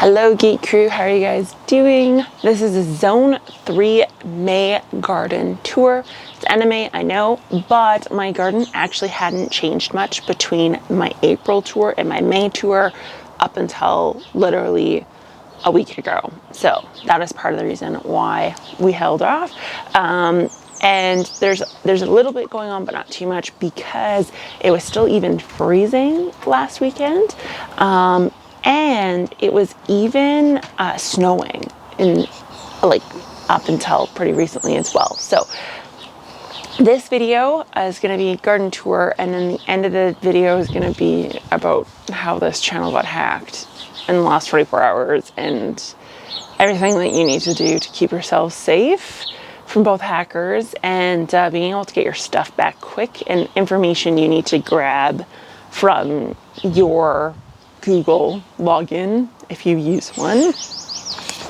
Hello Geek Crew, how are you guys doing? This is a Zone 3 May garden tour. It's end of May, I know, but my garden actually hadn't changed much between my April tour and my May tour up until literally a week ago. So that is part of the reason why we held off. And there's a little bit going on, but not too much because it was still even freezing last weekend. And it was even snowing in like up until pretty recently as well. So this video is going to be garden tour, and then the end of the video is going to be about how this channel got hacked in the last 24 hours and everything that you need to do to keep yourself safe from both hackers and being able to get your stuff back quick, and information you need to grab from your Google login, if you use one,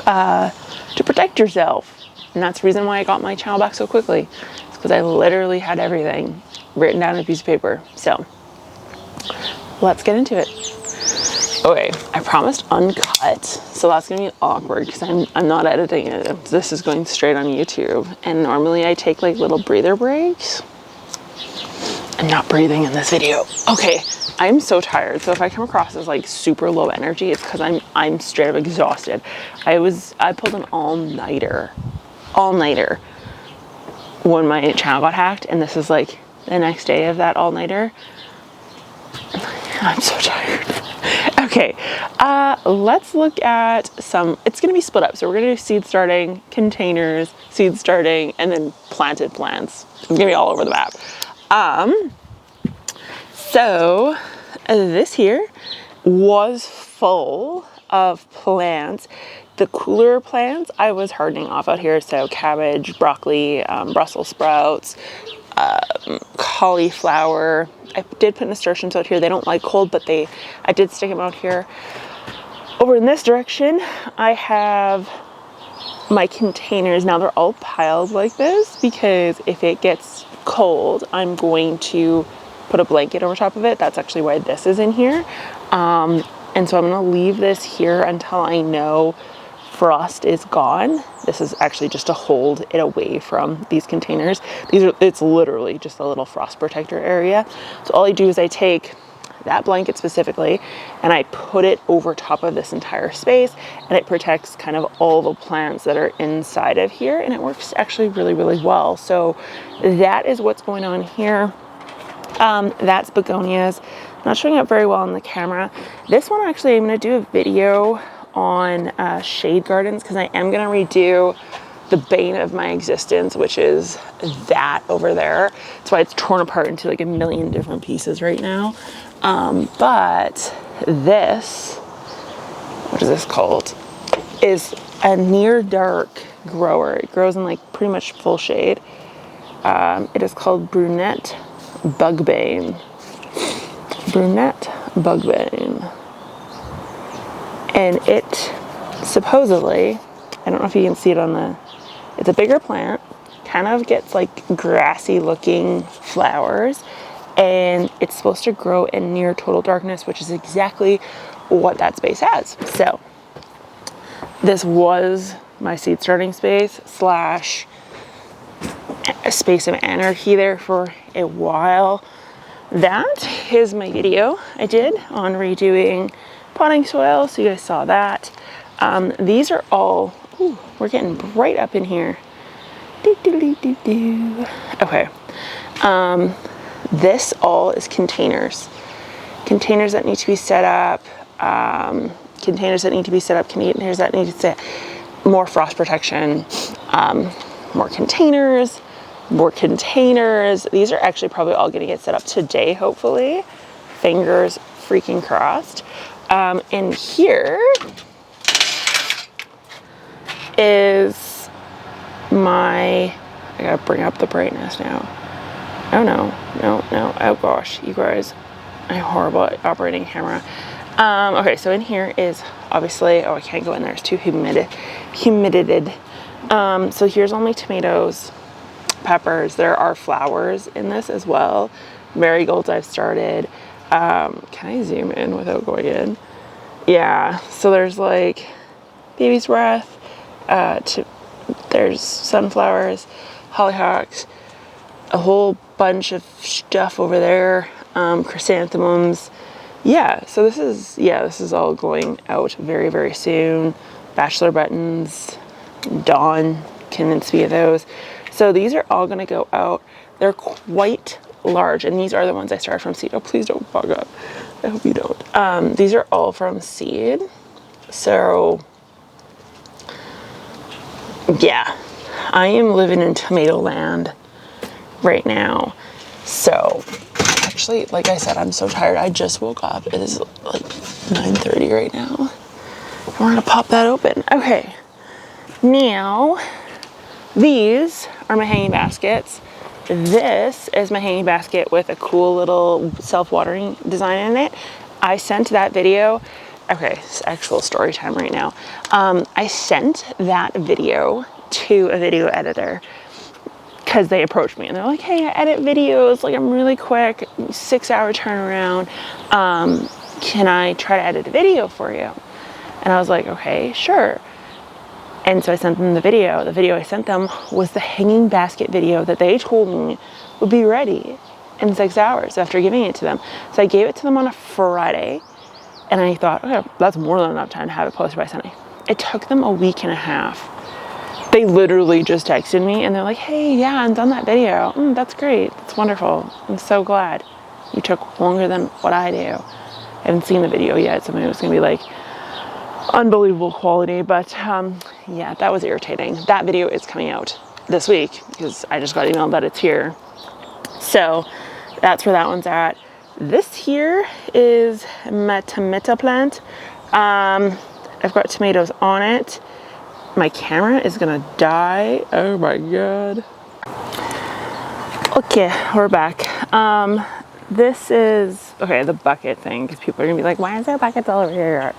to protect yourself. And that's the reason why I got my channel back so quickly. It's because I literally had everything written down on a piece of paper. So let's get into it. Okay, I promised uncut, so that's gonna be awkward because I'm not editing it. This is going straight on YouTube, and normally I take like little breather breaks. I'm not breathing in this video. Okay, I'm so tired, so if I come across as like super low energy, it's because I'm straight up exhausted. I pulled an all-nighter when my channel got hacked, and this is like the next day of that all-nighter. I'm so tired. Okay, let's look at some, it's gonna be split up. So we're gonna do seed starting, containers, seed starting, and then planted plants. It's gonna be all over the map. So this here was full of plants. The cooler plants I was hardening off out here. So cabbage, broccoli, Brussels sprouts, cauliflower. I did put nasturtiums out here. They don't like cold, but I did stick them out here. Over in this direction, I have my containers. Now they're all piled like this because if it gets cold, I'm going to put a blanket over top of it. That's actually why this is in here. And so I'm gonna leave this here until I know frost is gone. This is actually just to hold it away from these containers. It's literally just a little frost protector area. So all I do is I take that blanket specifically and I put it over top of this entire space, and it protects kind of all the plants that are inside of here, and it works actually really, really well. So that is what's going on here. That's begonias. Not showing up very well on the camera. This one actually I'm going to do a video on shade gardens because I am going to redo the bane of my existence, which is that over there. That's why it's torn apart into like a million different pieces right now. But this, what is this called? Is a near dark grower. It grows in like pretty much full shade. It is called brunette bugbane. Brunette bugbane. And it supposedly, I don't know if you can see it on it's a bigger plant, kind of gets like grassy looking flowers, and it's supposed to grow in near total darkness, which is exactly what that space has. So this was my seed starting space slash a space of anarchy there for a while. That is my video I did on redoing potting soil, so you guys saw that. These are all, ooh, we're getting bright up in here. Okay, this all is containers that need to be set up, containers that need to be set up, containers that need to set more frost protection, more containers. These are actually probably all going to get set up today, hopefully. Fingers freaking crossed. And here is I gotta bring up the brightness now. Oh no. Oh gosh, you guys, I'm horrible at operating camera. Okay, so in here is obviously, I can't go in there, it's too humidity. So here's all my tomatoes, peppers. There are flowers in this as well. Marigolds I've started. Can I zoom in without going in? Yeah, so there's like baby's breath, there's sunflowers, hollyhocks, a whole bunch of stuff over there, chrysanthemums. Yeah, so this is all going out very, very soon. Bachelor buttons, Dawn can speak of those. So these are all gonna go out. They're quite large, and these are the ones I started from seed. Oh, please don't bug up. I hope you don't. These are all from seed. So yeah, I am living in tomato land right now. So actually, like I said, I'm so tired. I just woke up. It is like 9:30 right now. We're gonna pop that open. Okay, now these are my hanging baskets. This is my hanging basket with a cool little self-watering design in it. I sent that video. Okay, it's actual story time right now. I sent that video to a video editor because they approached me and they're like, hey, I edit videos, like I'm really quick, 6-hour turnaround. Can I try to edit a video for you? And I was like, okay, sure. And so I sent them the video. The video I sent them was the hanging basket video that they told me would be ready in 6 hours after giving it to them. So I gave it to them on a Friday, and I thought, okay, that's more than enough time to have it posted by Sunday. It took them a week and a half. They literally just texted me and they're like, hey, yeah, I'm done that video. That's great. That's wonderful. I'm so glad. You took longer than what I do. I haven't seen the video yet, so maybe it's gonna be like unbelievable quality, but yeah, that was irritating. That video is coming out this week because I just got emailed that it's here. So that's where that one's at. This here is my tomato plant. I've got tomatoes on it. My camera is gonna die. Oh my god. Okay, we're back. This is, okay, the bucket thing, because people are gonna be like, why is there buckets all over your yard?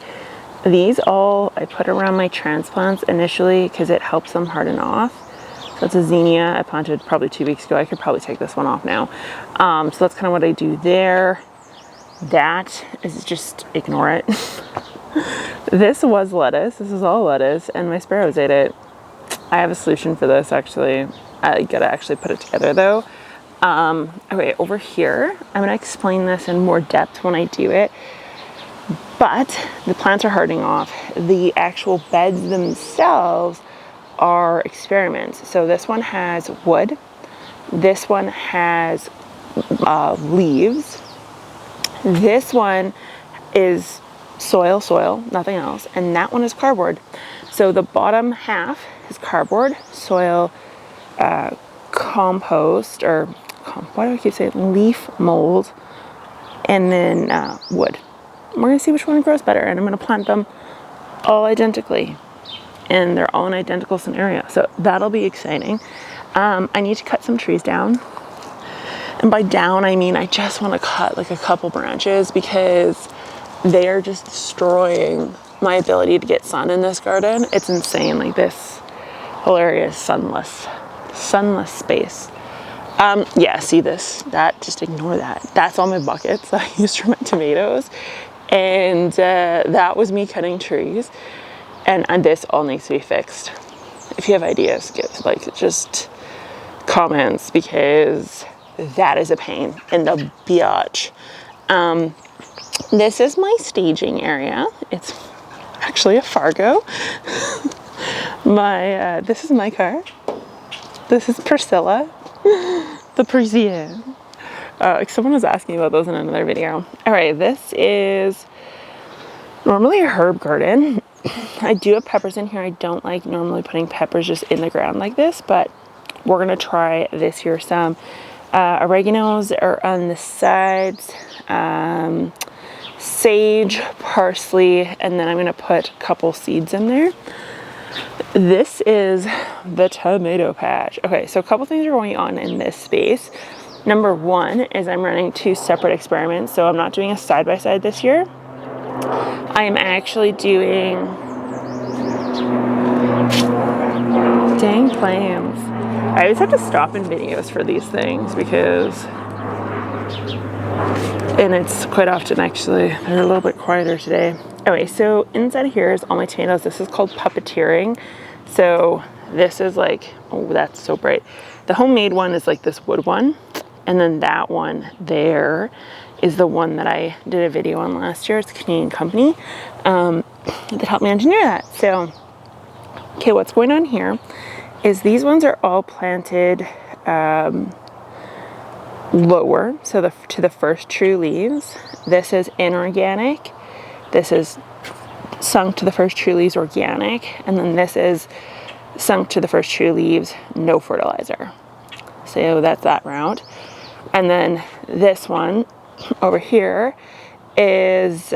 These all I put around my transplants initially because it helps them harden off. So it's a zinnia I planted probably 2 weeks ago. I could probably take this one off now. So that's kind of what I do there. That is just ignore it. This was lettuce. This is all lettuce, and my sparrows ate it. I have a solution for this actually. I gotta actually put it together though. Okay, over here, I'm gonna explain this in more depth when I do it. But the plants are hardening off. The actual beds themselves are experiments. So this one has wood. This one has leaves. This one is soil, nothing else. And that one is cardboard. So the bottom half is cardboard, soil, compost, or why do I keep saying leaf mold, and then wood. We're gonna see which one grows better, and I'm gonna plant them all identically, and they're all in identical scenario. So that'll be exciting. I need to cut some trees down, and by down I mean I just want to cut like a couple branches because they are just destroying my ability to get sun in this garden. It's insane. Like this whole area is sunless space. Yeah, see this, that, just ignore that. That's all my buckets that I used for my tomatoes. And that was me cutting trees. And this all needs to be fixed. If you have ideas, give like just comments because that is a pain in the biatch. This is my staging area. It's actually a Fargo. This is my car. This is Priscilla, the Parisienne. Someone was asking about those in another video. All right, this is normally a herb garden. I do have peppers in here. I don't like normally putting peppers just in the ground like this, but we're gonna try this year. Some oreganos are on the sides, sage, parsley, and then I'm gonna put a couple seeds in there. This is the tomato patch. Okay, so a couple things are going on in this space. Number one is I'm running 2 separate experiments. So I'm not doing a side-by-side this year. I am actually doing, dang clams. I always have to stop in videos for these things because, and it's quite often actually, they're a little bit quieter today. Okay, so inside here is all my tomatoes. This is called puppeteering. So this is like, oh, that's so bright. The homemade one is like this wood one. And then that one there is the one that I did a video on last year. It's a Canadian company that helped me engineer that. So, okay, what's going on here is these ones are all planted lower, so to the first true leaves. This is inorganic. This is sunk to the first true leaves organic, and then this is sunk to the first true leaves no fertilizer. So that's that route. And then this one over here is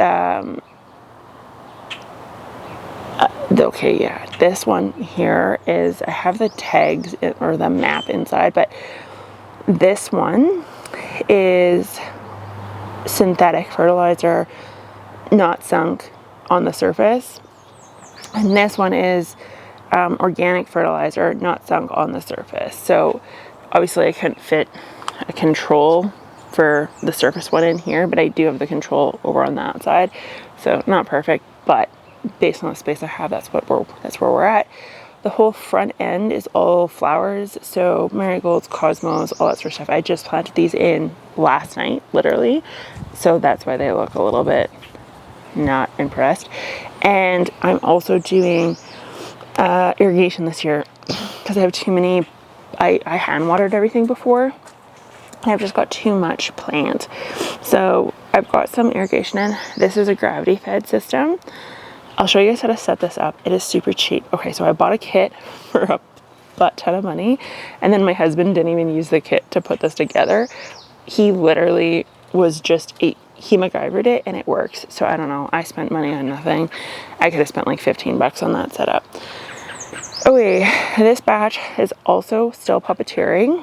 okay, yeah, this one here is, I have the tags or the map inside, but this one is synthetic fertilizer, not sunk on the surface. And this one is organic fertilizer, not sunk on the surface. So obviously I couldn't fit a control for the surface one in here, but I do have the control over on that side. So not perfect, but based on the space I have, that's where we're at. The whole front end is all flowers, so marigolds, cosmos, all that sort of stuff. I just planted these in last night, literally. So that's why they look a little bit not impressed. And I'm also doing irrigation this year because I have too many. I hand watered everything before. I've just got too much plant. So I've got some irrigation in. This is a gravity fed system. I'll show you guys how to set this up. It is super cheap. Okay, so I bought a kit for a butt ton of money, and then my husband didn't even use the kit to put this together. He literally was just he MacGyvered it, and it works. So I don't know, I spent money on nothing. I could have spent like 15 bucks on that setup. Okay, this batch is also still puppeteering,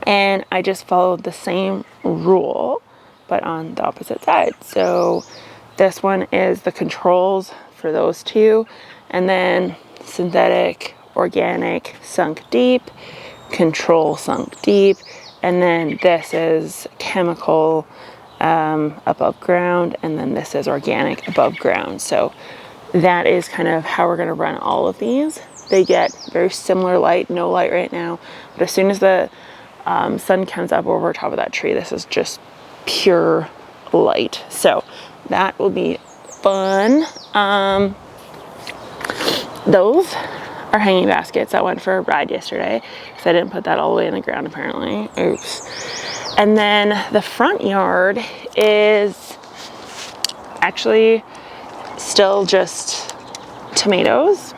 and I just followed the same rule, but on the opposite side. So this one is the controls for those two, and then synthetic, organic, sunk deep, control sunk deep, and then this is chemical above ground, and then this is organic above ground. So that is kind of how we're going to run all of these. They get very similar light, no light right now, but as soon as the sun comes up over top of that tree, this is just pure light. So that will be fun. Those are hanging baskets that went for a ride yesterday because I didn't put that all the way in the ground apparently. Oops. And then the front yard is actually still just tomatoes,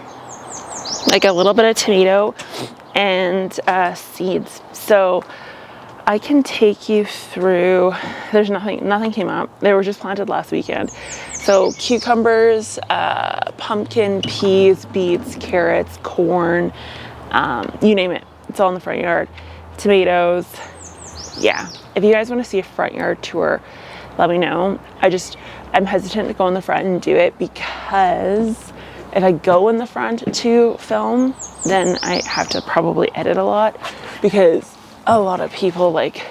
like a little bit of tomato and seeds. So I can take you through. There's nothing came up. They were just planted last weekend. So cucumbers, pumpkin, peas, beets, carrots, corn, you name it. It's all in the front yard. Tomatoes. Yeah. If you guys want to see a front yard tour, let me know. I'm hesitant to go in the front and do it because if I go in the front to film, then I have to probably edit a lot because a lot of people like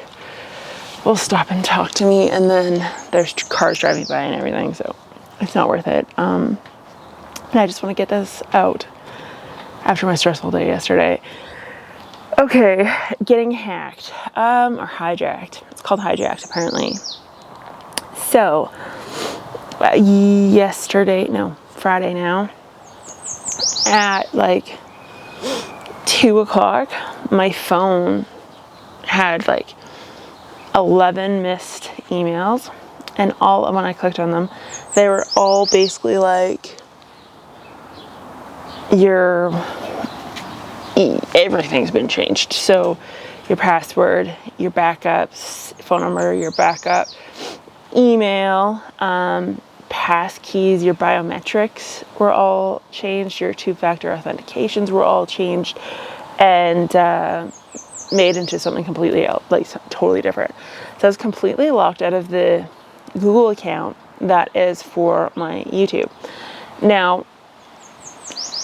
will stop and talk to me, and then there's cars driving by and everything, so it's not worth it. And I just want to get this out after my stressful day yesterday. Okay, getting hacked or hijacked. It's called hijacked apparently. So Friday now at like 2 o'clock, my phone had like 11 missed emails, and when I clicked on them, they were all basically like everything's been changed. So your password, your backups, phone number, your backup, email, pass keys, your biometrics were all changed, your two-factor authentications were all changed and made into something completely else, like totally different. So I was completely locked out of the Google account that is for my YouTube. Now,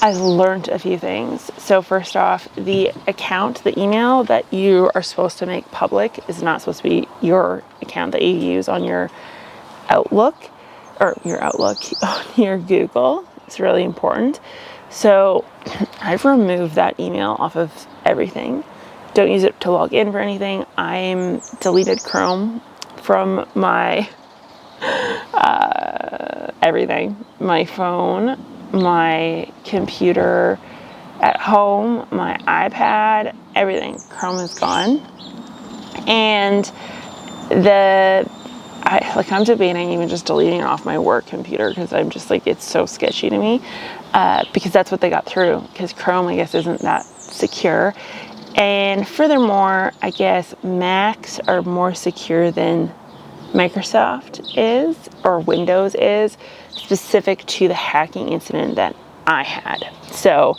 I've learned a few things. So first off, the account, the email that you are supposed to make public is not supposed to be your account that you use on your Outlook. or your Outlook on your Google. It's really important. So I've removed that email off of everything. Don't use it to log in for anything. I'm deleted Chrome from my everything. My phone, my computer at home, my iPad, everything. Chrome is gone. And I'm debating even just deleting it off my work computer, because I'm just like, it's so sketchy to me, because that's what they got through, because Chrome, I guess, isn't that secure. And furthermore, I guess Macs are more secure than Microsoft is, or Windows is, specific to the hacking incident that I had. So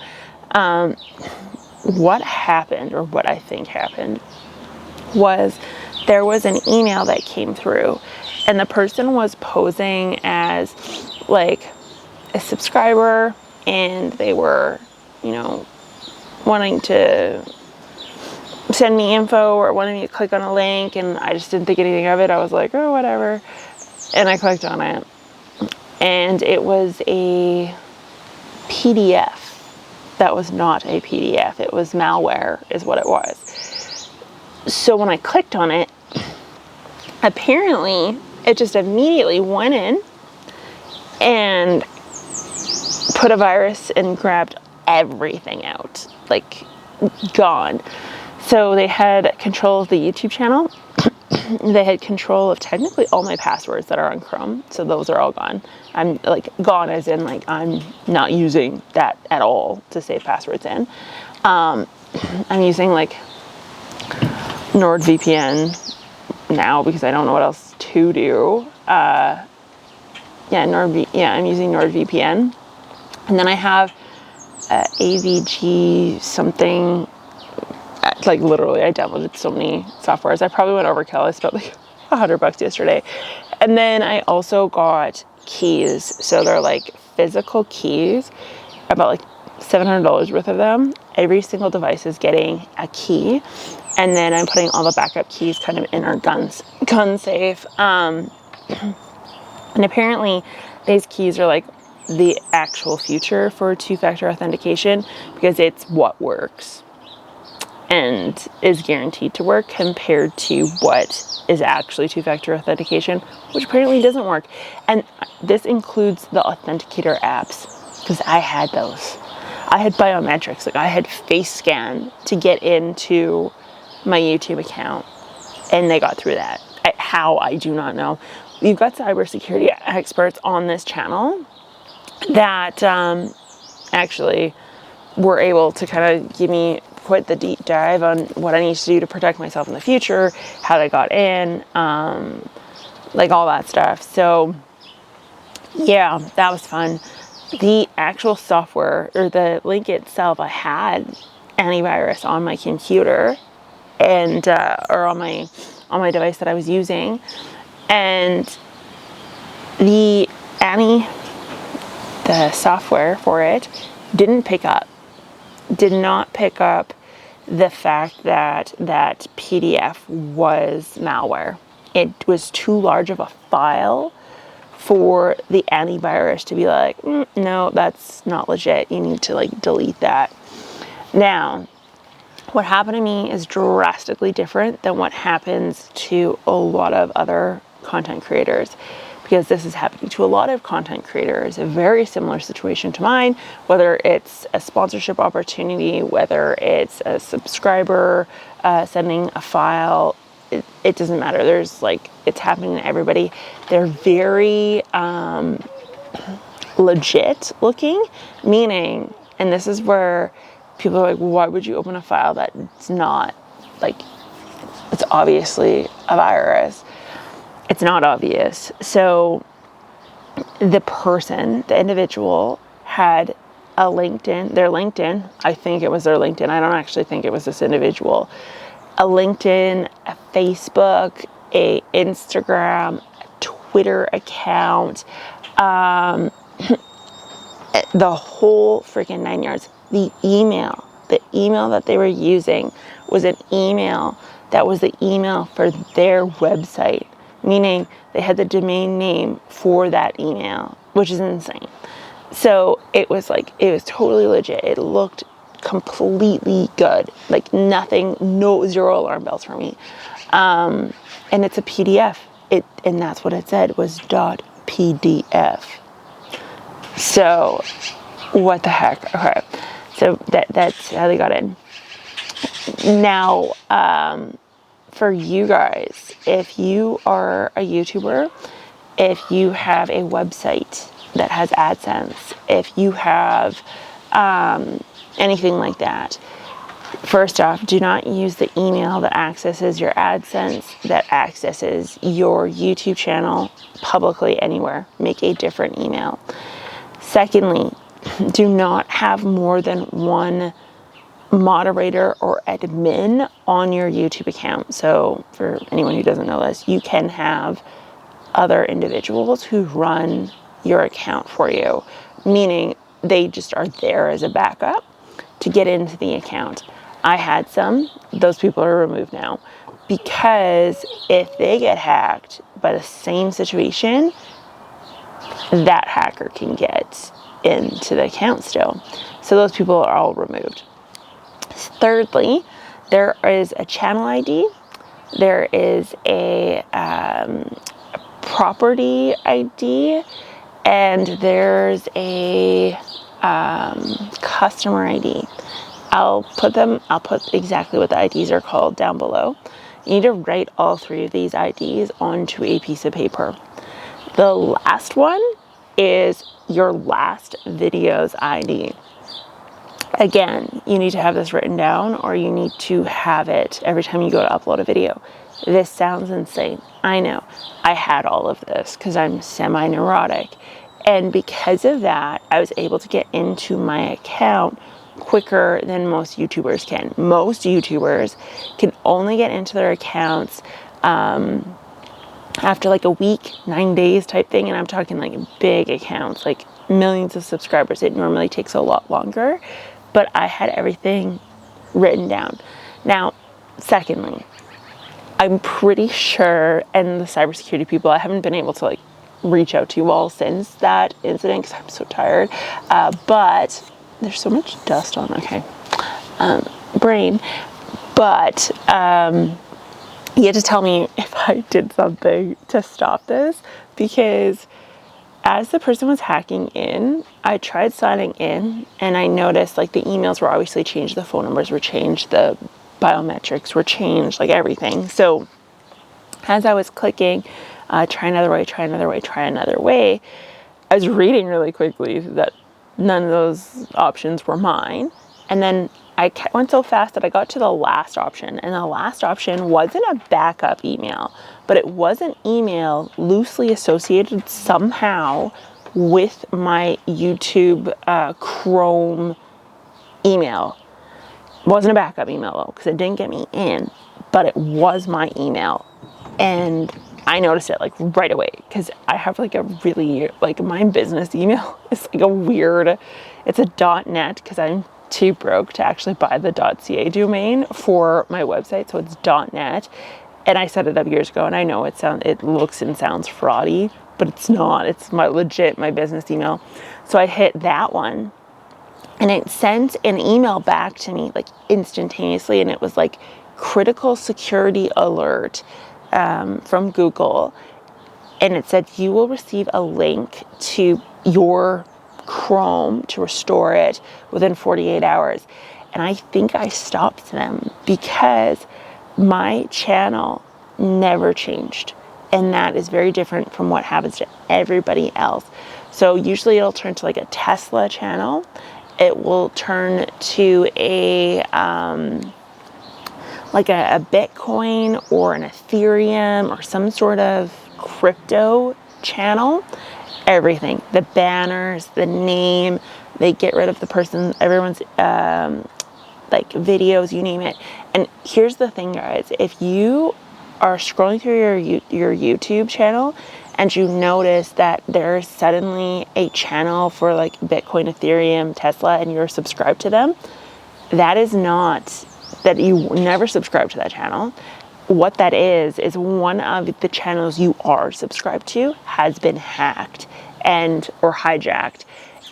what happened, or what I think happened, was there was an email that came through, and the person was posing as like a subscriber, and they were, wanting to send me info or wanted me to click on a link, and I just didn't think anything of it. I was like, oh, whatever. And I clicked on it, and it was a PDF that was not a PDF. It was malware is what it was. So when I clicked on it, apparently it just immediately went in and put a virus and grabbed everything out, like gone. So they had control of the YouTube channel. They had control of technically all my passwords that are on Chrome. So those are all gone. I'm like gone as in like I'm not using that at all to save passwords in. I'm using like NordVPN now because I don't know what else to do. I'm using NordVPN. And then I have AVG something. Like literally, I downloaded so many softwares. I probably went overkill. I spent like $100 yesterday. And then I also got keys. So they're like physical keys, about like $700 worth of them. Every single device is getting a key. And then I'm putting all the backup keys kind of in our gun safe. And apparently these keys are like the actual future for two-factor authentication, because it's what works and is guaranteed to work compared to what is actually two-factor authentication, which apparently doesn't work. And this includes the authenticator apps, because I had those. I had biometrics, like I had face scan to get into my YouTube account, and they got through that. How, I do not know. You've got cybersecurity experts on this channel that actually were able to kind of give me quite the deep dive on what I need to do to protect myself in the future, how they got in, like all that stuff. So yeah, that was fun. The actual software, or the link itself, I had antivirus on my computer and or on my device that I was using, and the software for it did not pick up the fact that that PDF was malware. It was too large of a file for the antivirus to be like, no, that's not legit. You need to like delete that. Now, what happened to me is drastically different than what happens to a lot of other content creators, because this is happening to a lot of content creators, a very similar situation to mine, whether it's a sponsorship opportunity, whether it's a subscriber sending a file, it doesn't matter. There's like, it's happening to everybody. They're very legit looking, meaning, and this is where people are like, why would you open a file that's not like, it's obviously a virus? It's not obvious. So the person, the individual, had a their LinkedIn, I think it was their LinkedIn, I don't actually think it was this individual, a LinkedIn, a Facebook, a Instagram, a Twitter account, the whole freaking 9 yards. The email that they were using was an email that was the email for their website, meaning they had the domain name for that email, which is insane. So it was totally legit. It looked completely good, like nothing, zero alarm bells for me. And it's a PDF. And that's what it said, was .pdf. So what the heck? Okay, so that's how they got in. Now, for you guys, if you are a YouTuber, if you have a website that has AdSense, if you have anything like that, first off, do not use the email that accesses your AdSense, that accesses your YouTube channel publicly anywhere. Make a different email. Secondly, do not have more than one moderator or admin on your YouTube account. So for anyone who doesn't know this, you can have other individuals who run your account for you, meaning they just are there as a backup to get into the account. I had some, those people are removed now, because if they get hacked by the same situation, that hacker can get into the account still. So those people are all removed. Thirdly, there is a channel ID, there is a property ID, and there's a customer ID. I'll put exactly what the IDs are called down below. You need to write all three of these IDs onto a piece of paper. The last one is your last video's ID. Again, you need to have this written down, or you need to have it every time you go to upload a video. This sounds insane. I know. I had all of this because I'm semi-neurotic. And because of that, I was able to get into my account quicker than most YouTubers can. Most YouTubers can only get into their accounts after like a week, 9 days type thing. And I'm talking like big accounts, like millions of subscribers. It normally takes a lot longer, but I had everything written down. Now, secondly, I'm pretty sure, and the cybersecurity people, I haven't been able to like reach out to you all since that incident because I'm so tired, but there's so much dust on, brain, but you had to tell me if I did something to stop this, because as the person was hacking in, I tried signing in and I noticed like the emails were obviously changed, the phone numbers were changed, the biometrics were changed, like everything. So as I was clicking, try another way, try another way, try another way, I was reading really quickly that none of those options were mine. And then I went so fast that I got to the last option. And the last option wasn't a backup email, but it was an email loosely associated somehow with my YouTube Chrome email. It wasn't a backup email though, because it didn't get me in, but it was my email. And I noticed it like right away, because I have like a really, like my business email is like a weird, it's a .net, because I'm too broke to actually buy the .ca domain for my website. So it's .net. And I set it up years ago, and I know it looks and sounds fraudy, but it's not. It's my business email. So I hit that one, and it sent an email back to me like instantaneously, and it was like critical security alert from Google, and it said you will receive a link to your Chrome to restore it within 48 hours. And I think I stopped them because my channel never changed, and that is very different from what happens to everybody else. So usually it'll turn to like a Tesla channel, it will turn to a like a Bitcoin or an Ethereum or some sort of crypto channel. Everything, the banners, the name, they get rid of the person, everyone's like videos, you name it. And here's the thing, guys, if you are scrolling through your YouTube channel and you notice that there's suddenly a channel for like Bitcoin, Ethereum, Tesla, and you're subscribed to them, that is not, that you never subscribe to that channel. what that is one of the channels you are subscribed to has been hacked or hijacked.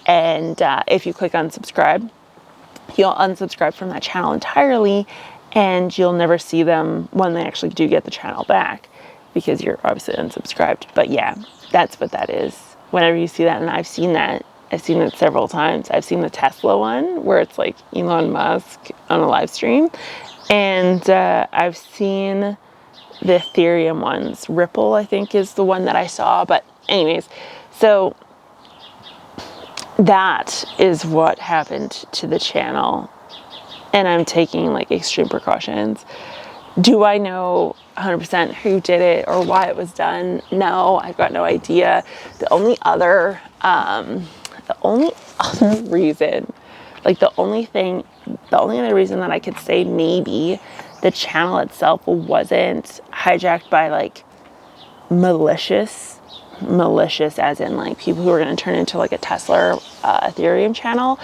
And if you click unsubscribe, you'll unsubscribe from that channel entirely, and you'll never see them when they actually do get the channel back, because you're obviously unsubscribed. But yeah, that's what that is. Whenever you see that, and I've seen it several times. I've seen the Tesla one where it's like Elon Musk on a live stream, and I've seen the Ethereum ones. Ripple, I think, is the one that I saw. But anyways, so that is what happened to the channel, and I'm taking like extreme precautions. Do I know 100% who did it or why it was done? No, I've got no idea. The only other reason, like the only other reason that I could say maybe the channel itself wasn't hijacked by like malicious as in like people who are going to turn into like a Tesla Ethereum channel,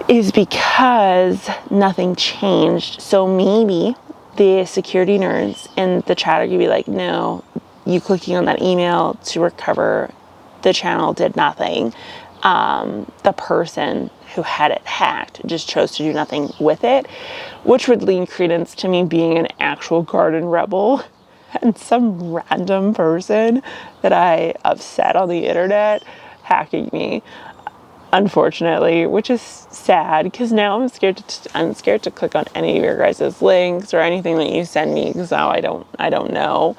is because nothing changed. So maybe the security nerds in the chat are going to be like, no, you clicking on that email to recover the channel did nothing. The person who had it hacked just chose to do nothing with it, which would lean credence to me being an actual garden rebel and some random person that I upset on the internet hacking me, unfortunately, which is sad, because now I'm scared to click on any of your guys' links or anything that you send me, because now I don't know.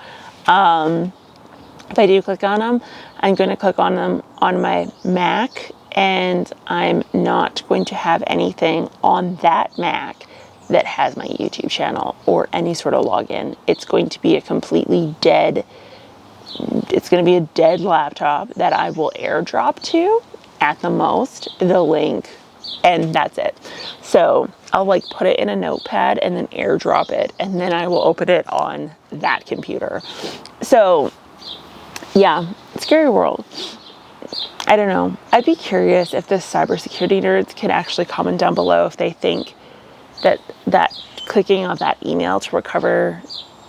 If I do click on them, I'm going to click on them on my Mac, and I'm not going to have anything on that Mac that has my YouTube channel or any sort of login. It's going to be a dead laptop that I will airdrop to at the most, the link, and that's it. So I'll like put it in a notepad and then airdrop it, and then I will open it on that computer. So yeah, scary world. I don't know. I'd be curious if the cybersecurity nerds can actually comment down below if they think that clicking on that email to recover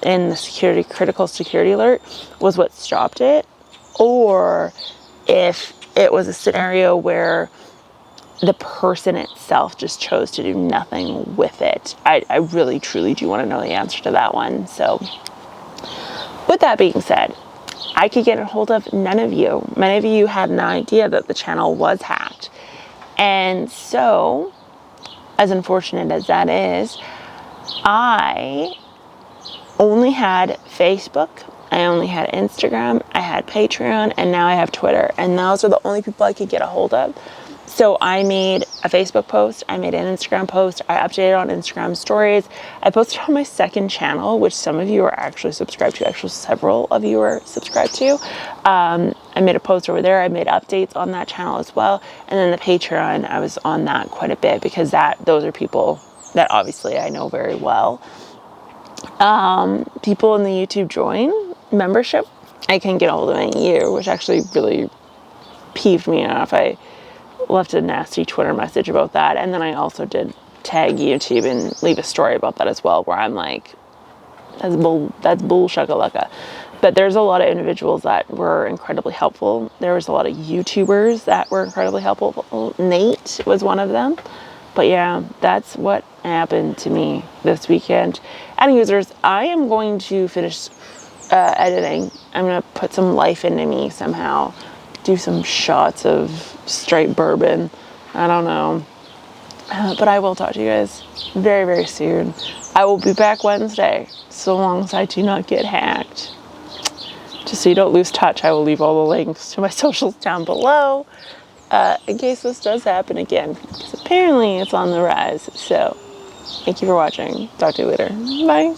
in the critical security alert was what stopped it, or if it was a scenario where the person itself just chose to do nothing with it. I really, truly do want to know the answer to that one. So with that being said, I could get a hold of none of you. Many of you had no idea that the channel was hacked. And so, as unfortunate as that is, I only had Facebook, I only had Instagram, I had Patreon, and now I have Twitter. And those are the only people I could get a hold of. So I made a Facebook post, I made an Instagram post, I updated on Instagram stories, I posted on my second channel, which some of you are actually subscribed to, actually several of you are subscribed to. I made a post over there, I made updates on that channel as well, and then the Patreon, I was on that quite a bit, because those are people that obviously I know very well. People in the YouTube join membership, I can get a hold of any year, which actually really peeved me off. I left a nasty Twitter message about that, and then I also did tag YouTube and leave a story about that as well, where I'm like, that's bull shakalaka. But there's a lot of individuals that were incredibly helpful. There was a lot of YouTubers that were incredibly helpful. Nate was one of them. But yeah, that's what happened to me this weekend. And users, I am going to finish editing. I'm going to put some life into me somehow. Do some shots of straight bourbon. I don't know. But I will talk to you guys very, very soon. I will be back Wednesday, so long as I do not get hacked. Just so you don't lose touch, I will leave all the links to my socials down below, in case this does happen again. Because apparently it's on the rise. So, thank you for watching. Talk to you later. Bye.